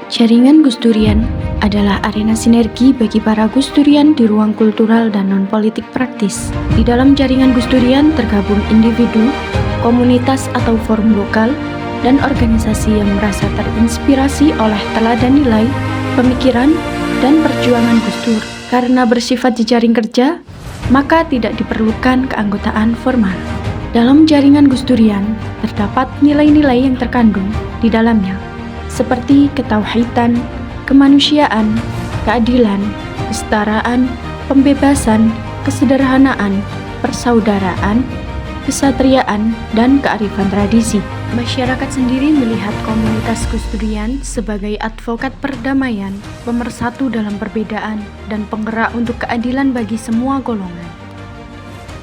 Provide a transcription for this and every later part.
Jaringan Gus Durian adalah arena sinergi bagi para Gus Durian di ruang kultural dan non-politik praktis. Di dalam jaringan Gus Durian tergabung individu, komunitas atau forum lokal, dan organisasi yang merasa terinspirasi oleh teladan nilai, pemikiran, dan perjuangan Gus Dur. Karena bersifat jejaring kerja, maka tidak diperlukan keanggotaan formal. Dalam jaringan Gus Durian terdapat nilai-nilai yang terkandung di dalamnya, seperti ketauhidan, kemanusiaan, keadilan, kesetaraan, pembebasan, kesederhanaan, persaudaraan, kesatriaan, dan kearifan tradisi. Masyarakat sendiri melihat komunitas Gus Durian sebagai advokat perdamaian, pemersatu dalam perbedaan, dan penggerak untuk keadilan bagi semua golongan.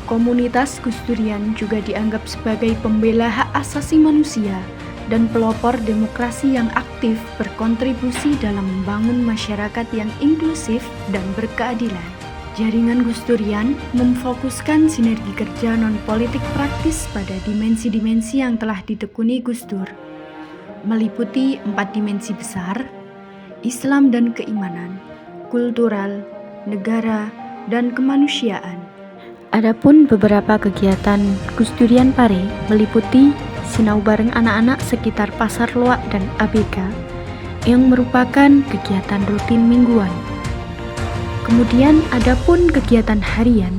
Komunitas Gus Durian juga dianggap sebagai pembela hak asasi manusia dan pelopor demokrasi yang aktif berkontribusi dalam membangun masyarakat yang inklusif dan berkeadilan. Jaringan Gus Durian memfokuskan sinergi kerja non-politik praktis pada dimensi-dimensi yang telah ditekuni Gus Dur, meliputi 4 dimensi besar: Islam dan keimanan, kultural, negara, dan kemanusiaan. Adapun beberapa kegiatan Gus Durian Pare meliputi sinau bareng anak-anak sekitar Pasar Loak dan ABK yang merupakan kegiatan rutin mingguan. Kemudian adapun kegiatan harian,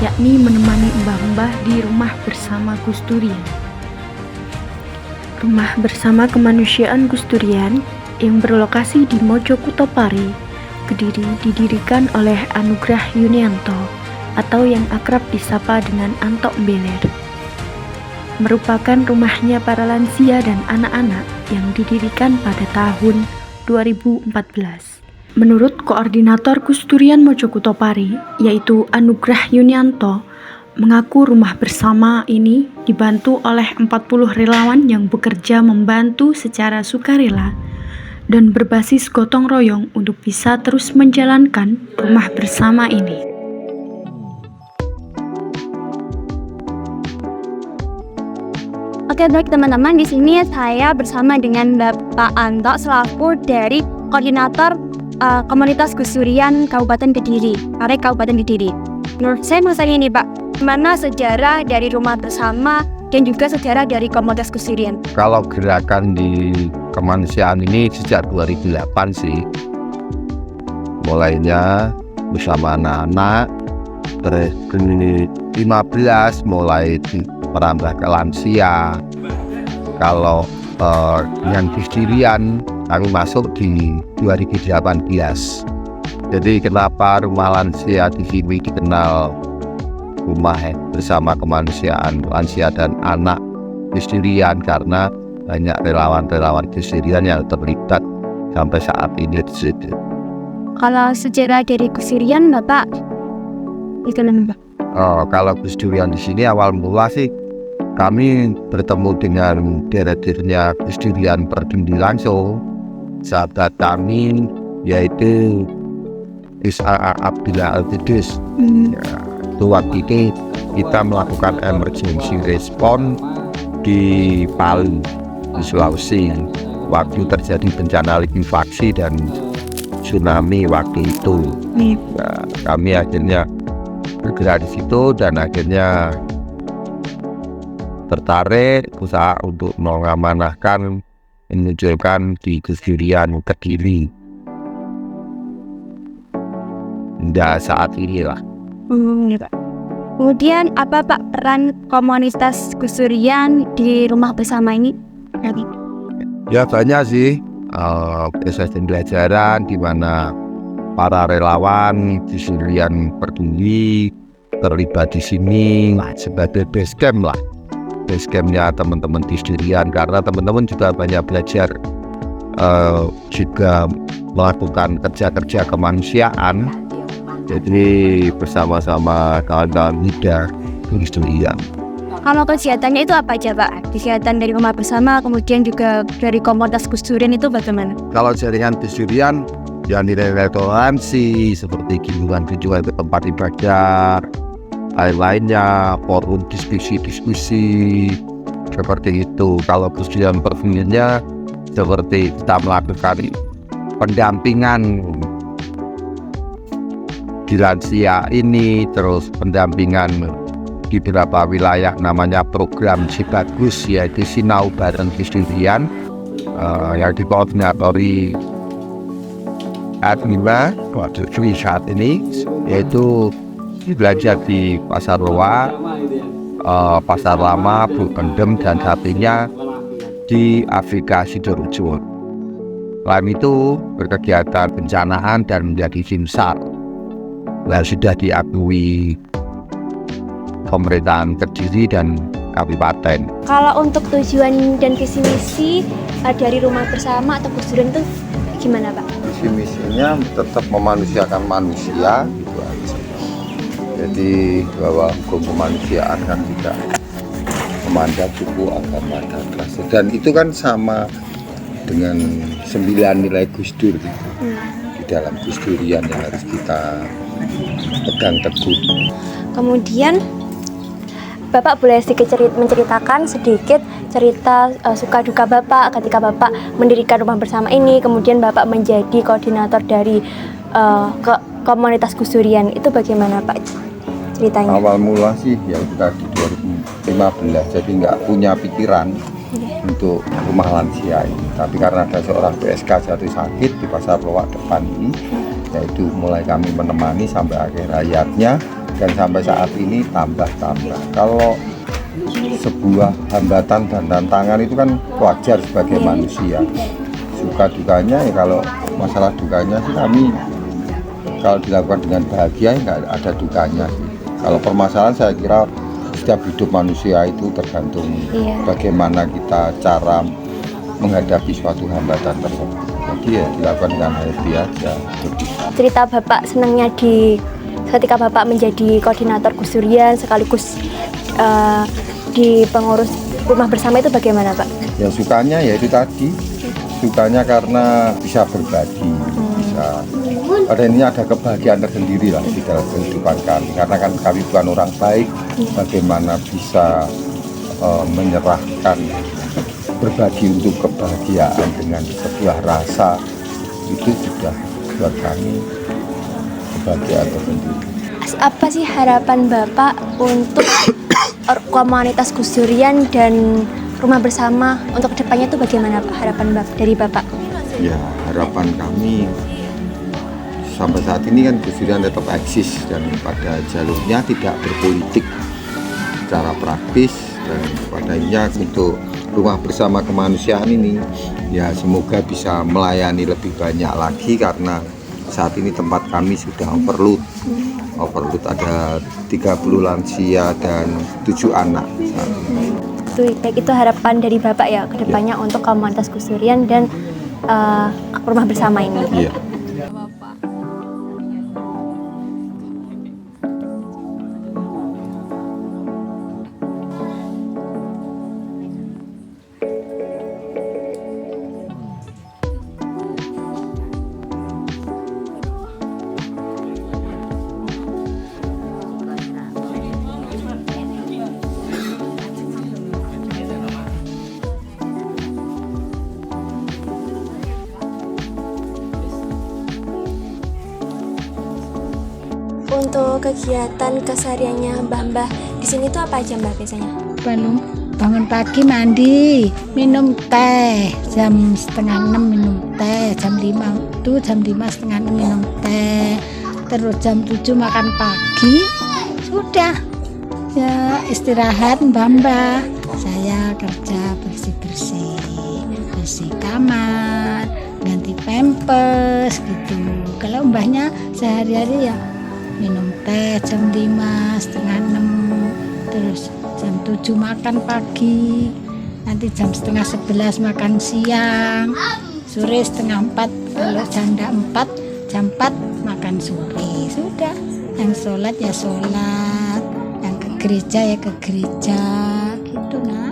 yakni menemani mbah-mbah di rumah bersama Gus Durian. Rumah bersama kemanusiaan Gus Durian yang berlokasi di Mojokuto Pare, Kediri didirikan oleh Anugrah Yunianto atau yang akrab disapa dengan Antok Beler. Merupakan rumahnya para lansia dan anak-anak yang didirikan pada tahun 2014. Menurut Koordinator Gus Durian Mojokuto Pare, yaitu Anugrah Yunianto, mengaku rumah bersama ini dibantu oleh 40 relawan yang bekerja membantu secara sukarela dan berbasis gotong royong untuk bisa terus menjalankan rumah bersama ini. Oke, baik teman-teman, di sini saya bersama dengan Bapak Anto selaku dari Koordinator Komunitas Gus Durian Kabupaten Kediri, Pare Kabupaten Kediri. Menurut saya masanya ini Pak, gimana sejarah dari rumah bersama dan juga sejarah dari Komunitas Gus Durian? Kalau gerakan di kemanusiaan ini sejak 2008 sih, mulainya bersama anak-anak, terus 2015 mulai merambah ke lansia. Kalau dengan Gus Durian kami masuk di 2018. Jadi kenapa rumah lansia di sini dikenal rumah bersama kemanusiaan lansia dan anak Gus Durian, karena banyak relawan-relawan Gus Durian yang terlibat sampai saat ini di situ. Kalau sejarah dari Gus Durian Bapak, gimana Pak? Kalau Gus Durian di sini awal mula sih kami bertemu dengan direkturnya Gus Durian Perdindi langsung. Sahabat kami yaitu Isa Abdillah Al-Tidus. Waktu itu kita melakukan emergency response di Palu, di Sulawesi. Waktu terjadi bencana likuifaksi dan tsunami waktu itu. Nah, kami akhirnya bergerak di situ dan akhirnya tertarik usaha untuk mengamanahkan, menunjukkan di Gus Durian Kediri. Hingga saat inilah. Ya, Pak. Kemudian apa Pak peran komunitas Gus Durian di rumah bersama ini? Ya banyak sih, proses pembelajaran di mana para relawan Gus Durian Peduli terlibat di sini sebagai base camp lah. Base campnya teman-teman Gus Durian, karena teman-teman juga banyak belajar juga melakukan kerja-kerja kemanusiaan. Jadi bersama-sama kawan-kawan muda Gus Durian. Kalau kegiatannya itu apa aja Pak? Kegiatan dari rumah bersama, kemudian juga dari komunitas Gus Durian itu bagaimana? Kalau jaringan Gus Durian, ya nilai-nilai toleransi seperti kunjungan ke tempat ibadah, lain-lainnya, forum diskusi-diskusi seperti itu. Kalau Gus Durian Perfuminya seperti kita melakukan pendampingan di lansia ini, terus pendampingan di beberapa wilayah namanya program Cibagus, yaitu Sinau Bareng Gus Durian yang dikoordinatori Admima waktu saat ini, yaitu belajar di Pasar Loa, Pasar Lama, Bukendem, dan satunya di Afrika Sidoarjo. Selain itu berkegiatan bencanaan dan menjadi simsar yang sudah diakui pemerintahan Kediri dan kabupaten. Kalau untuk tujuan dan visi misi dari Rumah Bersama atau Gus Durian itu gimana Pak? Visi misinya tetap memanusiakan manusia gitu aja. Jadi bahwa hukum kemanusiaan kan tidak memandang suku, agama, dan ras. Dan itu kan sama dengan 9 nilai Gus Dur gitu. Di dalam Gus Durian yang harus kita pegang teguh. Kemudian Bapak boleh sedikit menceritakan sedikit cerita suka duka Bapak ketika Bapak mendirikan Rumah Bersama ini, kemudian Bapak menjadi koordinator dari komunitas Gus Durian. Itu bagaimana Pak ceritanya? Awal mula sih ya kita di 2015, jadi nggak punya pikiran untuk rumah lansia ini. Tapi karena ada seorang PSK jatuh sakit di Pasar Loa depan ini, yaitu mulai kami menemani sampai akhir hayatnya, dan sampai saat ini tambah-tambah. Kalau sebuah hambatan dan tantangan itu kan wajar sebagai manusia. Suka dukanya ya, kalau masalah dukanya sih kami kalau dilakukan dengan bahagia nggak ada dukanya sih. Kalau permasalahan saya kira setiap hidup manusia itu tergantung bagaimana kita cara menghadapi suatu hambatan tersebut. Jadi ya dilakukan dengan happy aja. Cerita Bapak senangnya ketika Bapak menjadi koordinator Gus Durian sekaligus di pengurus Rumah Bersama itu bagaimana Pak? Ya sukanya ya itu tadi, sukanya karena bisa berbagi, bisa ini ada kebahagiaan tersendiri lah di dalam kehidupan kami, karena kan kami bukan orang baik, bagaimana bisa menyerahkan berbagi untuk kebahagiaan dengan sebuah rasa, itu sudah buat kami kebahagiaan tersendiri. Apa sih harapan Bapak untuk komunitas Gus Durian dan Rumah Bersama untuk kedepannya itu bagaimana Pak? Harapan dari Bapak? Ya harapan kami sampai saat ini kan Gus Durian tetap eksis dan pada jalurnya tidak berpolitik secara praktis, dan padanya untuk Rumah Bersama kemanusiaan ini ya semoga bisa melayani lebih banyak lagi, karena saat ini tempat kami sudah overload ada 30 lansia dan 7 anak saat ini. Baik, itu harapan dari Bapak ya kedepannya untuk komunitas Gus Durian dan Rumah Bersama ini. Iya. Untuk kegiatan kesehariannya Mbah di sini tuh apa aja Mbah biasanya? Bangun pagi mandi, minum teh, jam 5:30 minum teh, jam 5:30 minum teh, terus jam 7 makan pagi, sudah ya istirahat Mbah. Saya kerja bersih kamar, ganti pampers gitu. Kalau Mbahnya sehari-hari ya minum teh jam 5:30, terus jam 7 makan pagi, nanti jam 10:30 makan siang, sore 3:30, kalau janda 4, jam 4 makan sore. Sudah, yang sholat ya sholat, yang ke gereja ya ke gereja gitu. Nah